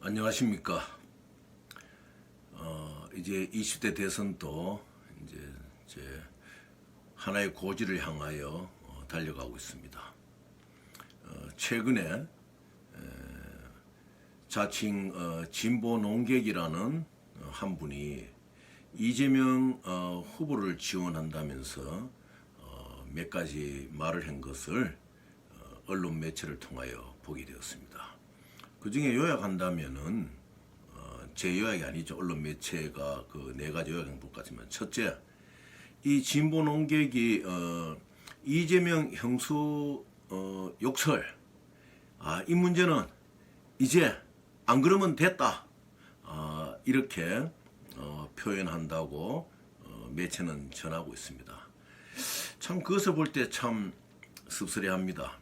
안녕하십니까. 이제 20대 대선도 이제 제 하나의 고지를 향하여 달려가고 있습니다. 최근에 자칭 진보 농객이라는 한 분이 이재명 후보를 지원한다면서 몇 가지 말을 한 것을 언론 매체를 통하여 보게 되었습니다. 그 중에 요약한다면은 제 요약이 아니죠. 언론 매체가 그 네 가지 요약한 것 같지만, 첫째, 이 진보 농객이 이재명 형수 욕설, 이 문제는 이제 안 그러면 됐다, 이렇게 표현한다고 매체는 전하고 있습니다. 참 그것을 볼 때 참 씁쓸해합니다.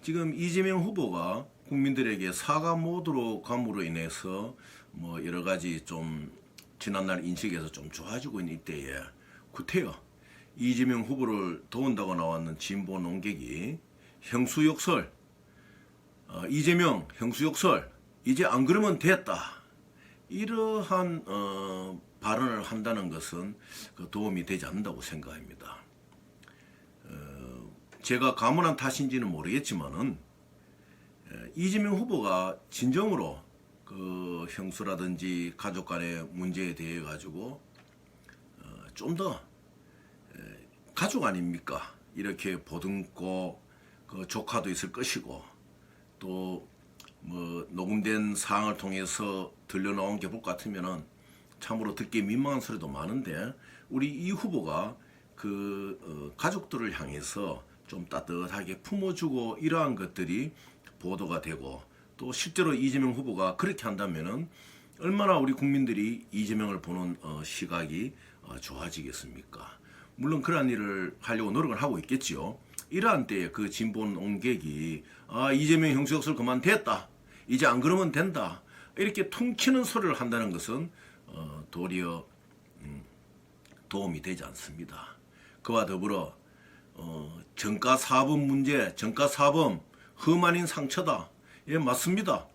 지금 이재명 후보가 국민들에게 사과 모드로 감으로 인해서 뭐 여러 가지 좀 지난날 인식에서 좀 좋아지고 있는 이때에 구태여 이재명 후보를 도운다고 나왔는 진보 농객이 형수욕설, 이재명 형수욕설, 이제 안 그러면 됐다, 이러한 발언을 한다는 것은 도움이 되지 않는다고 생각합니다. 제가 가문한 탓인지는 모르겠지만은 이재명 후보가 진정으로 그 형수라든지 가족 간의 문제에 대해 가지고 좀 더 가족 아닙니까? 이렇게 보듬고 그 조카도 있을 것이고 또 뭐 녹음된 사항을 통해서 들려나온 게 볼 것 같으면은 참으로 듣기 민망한 소리도 많은데, 우리 이 후보가 그 가족들을 향해서 좀 따뜻하게 품어주고 이러한 것들이 보도가 되고, 또 실제로 이재명 후보가 그렇게 한다면은 얼마나 우리 국민들이 이재명을 보는 시각이 좋아지겠습니까? 물론 그러한 일을 하려고 노력을 하고 있겠지요. 이러한 때에 그 진보 농객이 이재명 형수욕설 그만됐다, 이제 안 그러면 된다, 이렇게 퉁치는 소리를 한다는 것은 도리어 도움이 되지 않습니다. 그와 더불어 정가사범 문제, 정가사범 흠 아닌 상처다. 예, 맞습니다.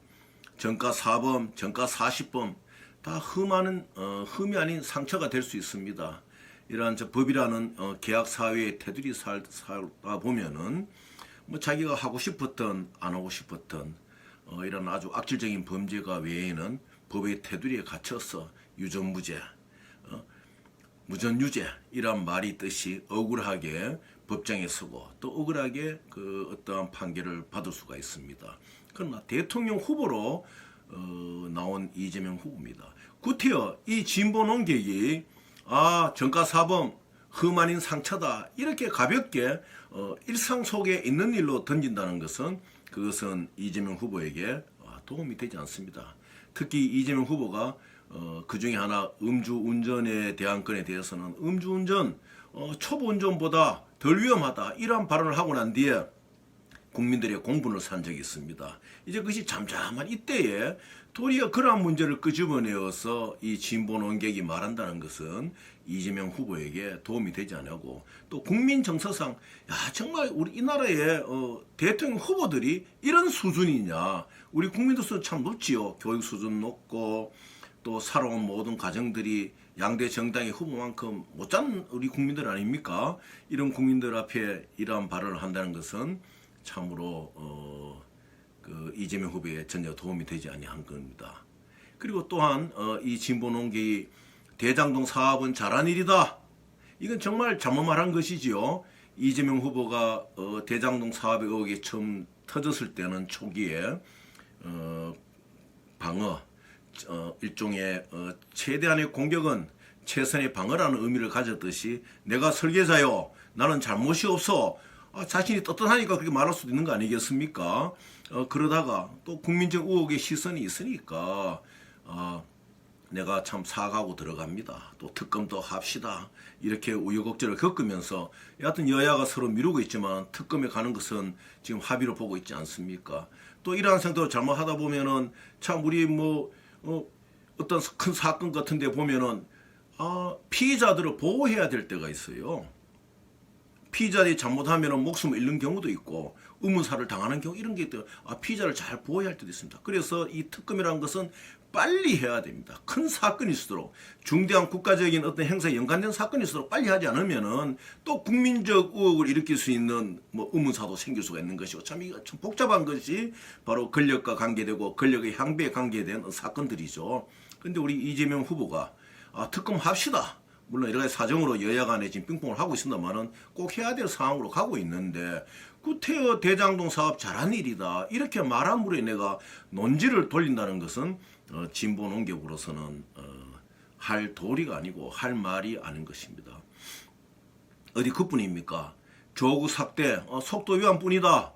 정가사범, 정가사시범 다 흠이 아닌 상처가 될 수 있습니다. 이러한 법이라는 계약사회의 테두리 살다 보면은 뭐 자기가 하고 싶었던 안 하고 싶었던 이런 아주 악질적인 범죄가 외에는 법의 테두리에 갇혀서 유전무죄, 무전유죄 이란 말이 있듯이 억울하게 법정에 서고 또 억울하게 그 어떠한 판결을 받을 수가 있습니다. 그러나 대통령 후보로 나온 이재명 후보입니다. 구태여 이 진보 농객이 정가사범 흠 아닌 상처다, 이렇게 가볍게 일상 속에 있는 일로 던진다는 것은 그것은 이재명 후보에게 도움이 되지 않습니다. 특히 이재명 후보가 그 중에 하나 음주운전에 대한 건에 대해서는 음주운전 초보운전보다 덜 위험하다, 이러한 발언을 하고 난 뒤에 국민들의 공분을 산 적이 있습니다. 이제 그것이 잠잠한 이때에 도리어 그러한 문제를 끄집어내어서 이 진보 농객이 말한다는 것은 이재명 후보에게 도움이 되지 않고, 또 국민 정서상 정말 우리 이 나라의 대통령 후보들이 이런 수준이냐, 우리 국민들 수준 참 높지요. 교육 수준 높고 또 살아온 모든 가정들이 양대 정당의 후보만큼 못자는 우리 국민들 아닙니까? 이런 국민들 앞에 이러한 발언을 한다는 것은 참으로 그 이재명 후보에 전혀 도움이 되지 아니한 겁니다. 그리고 또한 이 진보 농객이 대장동 사업은 잘한 일이다, 이건 정말 잘못 말한 것이지요. 이재명 후보가 대장동 사업의 의혹이 처음 터졌을 때는 초기에 방어, 일종의 최대한의 공격은 최선의 방어라는 의미를 가졌듯이, 내가 설계자요, 나는 잘못이 없어, 자신이 떳떳하니까 그렇게 말할 수도 있는 거 아니겠습니까? 그러다가 또 국민적 의혹의 시선이 있으니까 내가 참 사과하고 들어갑니다, 또 특검도 합시다, 이렇게 우여곡절을 겪으면서 여하튼 여야가 서로 미루고 있지만 특검에 가는 것은 지금 합의로 보고 있지 않습니까? 또 이러한 상태로 잘못하다 보면은 참 우리 어떤 큰 사건 같은 데 보면은 피의자들을 보호해야 될 때가 있어요. 피의자들이 잘못하면 목숨을 잃는 경우도 있고, 의문사를 당하는 경우 이런 게 있대요. 피의자를 잘 보호해야 할 때도 있습니다. 그래서 이 특검이라는 것은 빨리 해야 됩니다. 큰 사건일수록 중대한 국가적인 어떤 행사에 연관된 사건일수록 빨리 하지 않으면은 또 국민적 의혹을 일으킬 수 있는 뭐 의문사도 생길 수가 있는 것이고 참 이거 참 복잡한 것이 바로 권력과 관계되고 권력의 향배에 관계된 사건들이죠. 근데 우리 이재명 후보가 특검 합시다. 물론 여러 가지 사정으로 여야 간에 지금 빙봉을 하고 있습니다만은 꼭 해야 될 상황으로 가고 있는데 구태여 대장동 사업 잘한 일이다. 이렇게 말함으로 내가 논지를 돌린다는 것은 진보 농객으로서는 할 도리가 아니고 할 말이 아닌 것입니다. 어디 그뿐입니까? 조국 삭대 속도 위반뿐이다.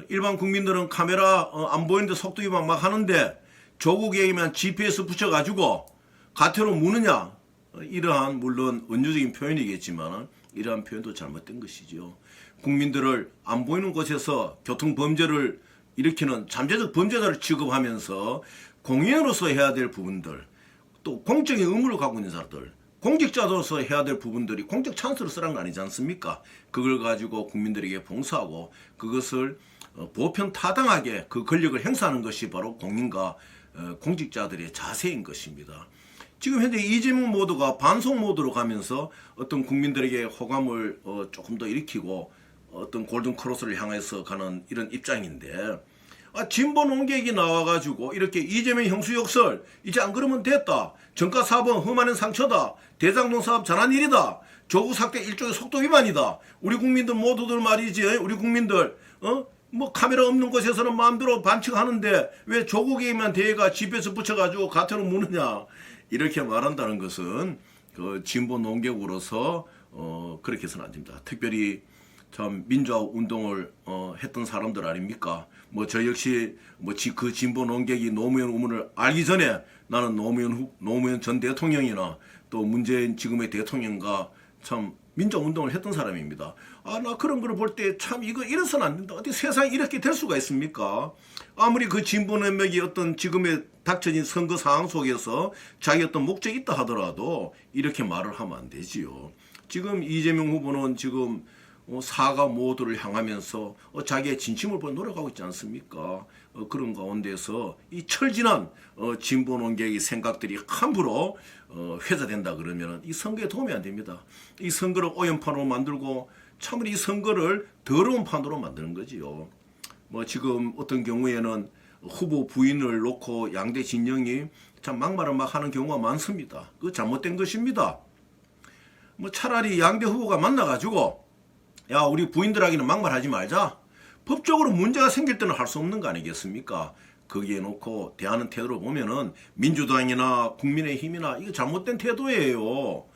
일반 국민들은 카메라 안 보이는데 속도 위반 막 하는데 조국에게만 GPS 붙여가지고 가태로 무느냐? 이러한 물론 은유적인 표현이겠지만 이러한 표현도 잘못된 것이죠. 국민들을 안 보이는 곳에서 교통범죄를 일으키는 잠재적 범죄자를 취급하면서 공인으로서 해야 될 부분들 또 공적인 의무를 갖고 있는 사람들 공직자로서 해야 될 부분들이 공적 찬스를 쓰라는 거 아니지 않습니까? 그걸 가지고 국민들에게 봉사하고 그것을 보편 타당하게 그 권력을 행사하는 것이 바로 공인과 공직자들의 자세인 것입니다. 지금 현재 이재명 모드가 반송 모드로 가면서 어떤 국민들에게 호감을 조금 더 일으키고 어떤 골든 크로스를 향해서 가는 이런 입장인데 진보 농객이 나와가지고 이렇게 이재명 형수욕설 이제 안 그러면 됐다. 정가사범 험한 상처다. 대장동 사업 잘한 일이다. 조국 삭대 일종의 속도 위반이다. 우리 국민들 모두들 말이지. 우리 국민들 뭐 카메라 없는 곳에서는 마음대로 반칙하는데 왜 조국에게만 대가 GPS 붙여가지고 가태로 무느냐. 이렇게 말한다는 것은 그 진보 농객으로서 그렇게 해서는 안 됩니다. 특별히 참 민주화 운동을 했던 사람들 아닙니까? 뭐 저 역시 뭐 그 진보 농객이 노무현 의문을 알기 전에 나는 노무현 전 대통령이나 또 문재인 지금의 대통령과 참 민주화 운동을 했던 사람입니다. 나 그런 걸 볼 때 참 이거 이래서는 안 된다. 어떻게 세상이 이렇게 될 수가 있습니까? 아무리 그 진보 내맥이 어떤 지금의 닥쳐진 선거 상황 속에서 자기 어떤 목적이 있다 하더라도 이렇게 말을 하면 안 되지요. 지금 이재명 후보는 지금 사과 모두를 향하면서 자기의 진심을 보여 노력하고 있지 않습니까? 그런 가운데서 이 철진한 진보 농객의 생각들이 함부로 회자된다 그러면 이 선거에 도움이 안 됩니다. 이 선거를 오연판으로 만들고 참으로 이 선거를 더러운 판으로 만드는 거지요. 뭐 지금 어떤 경우에는 후보 부인을 놓고 양대 진영이 참 막말을 막 하는 경우가 많습니다. 그거 잘못된 것입니다. 뭐 차라리 양대 후보가 만나가지고 야 우리 부인들에게는 막말하지 말자. 법적으로 문제가 생길 때는 할 수 없는 거 아니겠습니까? 거기에 놓고 대하는 태도를 보면은 민주당이나 국민의힘이나 이거 잘못된 태도예요.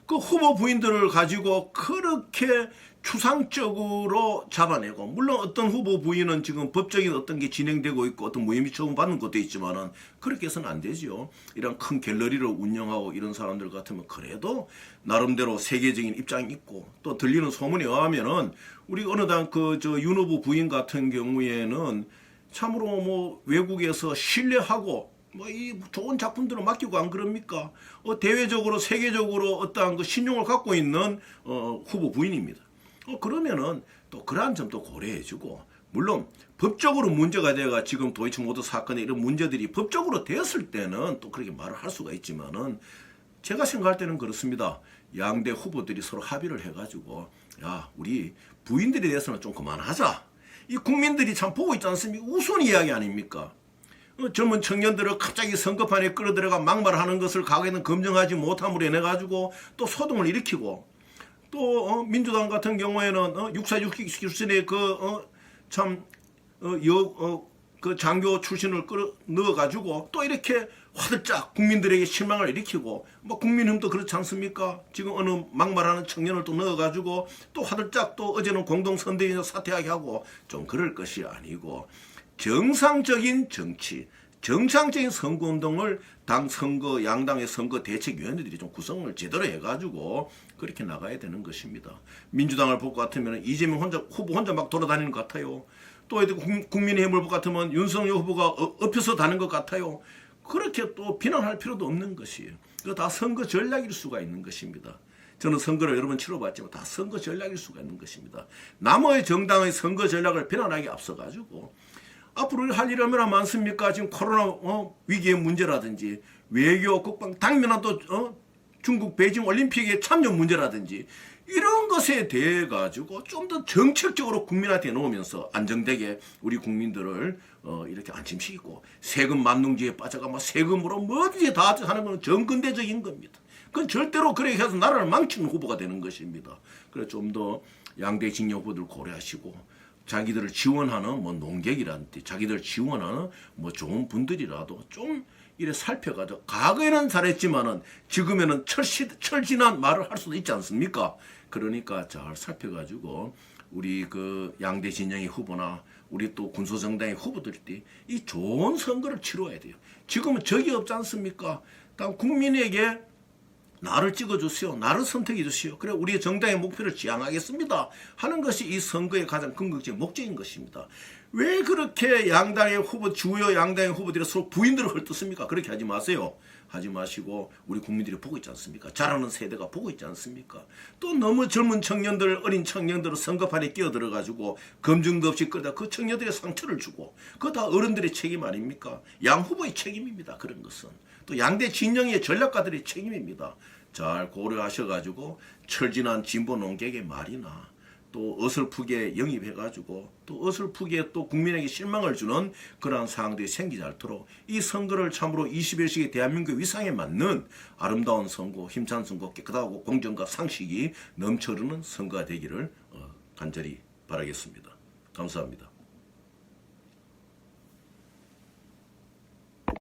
그 후보 부인들을 가지고 그렇게 추상적으로 잡아내고 물론 어떤 후보 부인은 지금 법적인 어떤 게 진행되고 있고 어떤 무혐의 처분받는 것도 있지만은 그렇게 해서는 안 되죠. 이런 큰 갤러리를 운영하고 이런 사람들 같으면 그래도 나름대로 세계적인 입장이 있고 또 들리는 소문에 의하면은 우리 어느 당 윤 후보 부인 같은 경우에는 참으로 뭐 외국에서 신뢰하고 뭐 이 좋은 작품들을 맡기고 안 그럽니까? 대외적으로 세계적으로 어떠한 그 신용을 갖고 있는 후보 부인입니다. 그러면은 또 그러한 점도 고려해주고 물론 법적으로 문제가 돼가 지금 도이치모터 사건에 이런 문제들이 법적으로 되었을 때는 또 그렇게 말을 할 수가 있지만은 제가 생각할 때는 그렇습니다. 양대 후보들이 서로 합의를 해가지고 야 우리 부인들에 대해서는 좀 그만하자. 이 국민들이 참 보고 있지 않습니까? 우스운 이야기 아닙니까? 젊은 청년들을 갑자기 선거판에 끌어들여가 막말하는 것을 과거에는 검증하지 못함으로 인해가지고 또 소동을 일으키고 또 민주당 같은 경우에는 육사육기 출신의 그 장교 출신을 끌어 넣어가지고 또 이렇게 화들짝 국민들에게 실망을 일으키고 뭐 국민힘도 그렇지 않습니까? 지금 어느 막말하는 청년을 또 넣어가지고 또 화들짝 또 어제는 공동선대위에서 사퇴하게 하고 좀 그럴 것이 아니고 정상적인 정치, 정상적인 선거운동을 당 선거, 양당의 선거 대책위원회들이 좀 구성을 제대로 해가지고 그렇게 나가야 되는 것입니다. 민주당을 볼 것 같으면 이재명 후보 혼자 막 돌아다니는 것 같아요. 또 국민의힘을 볼 것 같으면 윤석열 후보가 엎혀서 다는 것 같아요. 그렇게 또 비난할 필요도 없는 것이에요. 그거 다 선거 전략일 수가 있는 것입니다. 저는 선거를 여러 번 치러봤지만 다 선거 전략일 수가 있는 것입니다. 남의 정당의 선거 전략을 비난하기 앞서가지고 앞으로 할 일이 얼마나 많습니까? 지금 코로나 위기의 문제라든지 외교, 국방, 당면한 또 중국 베이징 올림픽의 참여 문제라든지 이런 것에 대해 가지고 좀 더 정책적으로 국민한테 놓으면서 안정되게 우리 국민들을 이렇게 안심시키고 세금 만능주의에 빠져가 막 세금으로 뭐든지 다 하는 건 정근대적인 겁니다. 그건 절대로 그렇게 해서 나라를 망치는 후보가 되는 것입니다. 그래서 좀 더 양대 진영 후보들 고려하시고 자기들을 지원하는 뭐 농객이라든지 자기들 지원하는 뭐 좋은 분들이라도 좀 이래 살펴가지고 과거에는 잘했지만은 지금에는 철진한 말을 할 수도 있지 않습니까? 그러니까 잘 살펴가지고 우리 그 양대 진영의 후보나 우리 또 군소정당의 후보들이 이 좋은 선거를 치러야 돼요. 지금은 적이 없지 않습니까? 딱 국민에게 나를 찍어주시오. 나를 선택해 주시오. 그래 우리의 정당의 목표를 지향하겠습니다. 하는 것이 이 선거의 가장 궁극적인 목적인 것입니다. 왜 그렇게 양당의 후보, 주요 양당의 후보들이 서로 부인들을 헐뜯습니까? 그렇게 하지 마세요. 하지 마시고 우리 국민들이 보고 있지 않습니까? 자라는 세대가 보고 있지 않습니까? 또 너무 젊은 청년들, 어린 청년들을 선거판에 끼어들어가지고 검증도 없이 끌다 그 청년들의 상처를 주고 그거 다 어른들의 책임 아닙니까? 양 후보의 책임입니다. 그런 것은. 또 양대 진영의 전략가들의 책임입니다. 잘 고려하셔가지고 철진한 진보 농객의 말이나 또 어설프게 영입해가지고 또 어설프게 또 국민에게 실망을 주는 그러한 상황들이 생기지 않도록 이 선거를 참으로 21세기 대한민국 위상에 맞는 아름다운 선거, 힘찬 선거, 깨끗하고 공정과 상식이 넘쳐흐르는 선거가 되기를 간절히 바라겠습니다. 감사합니다.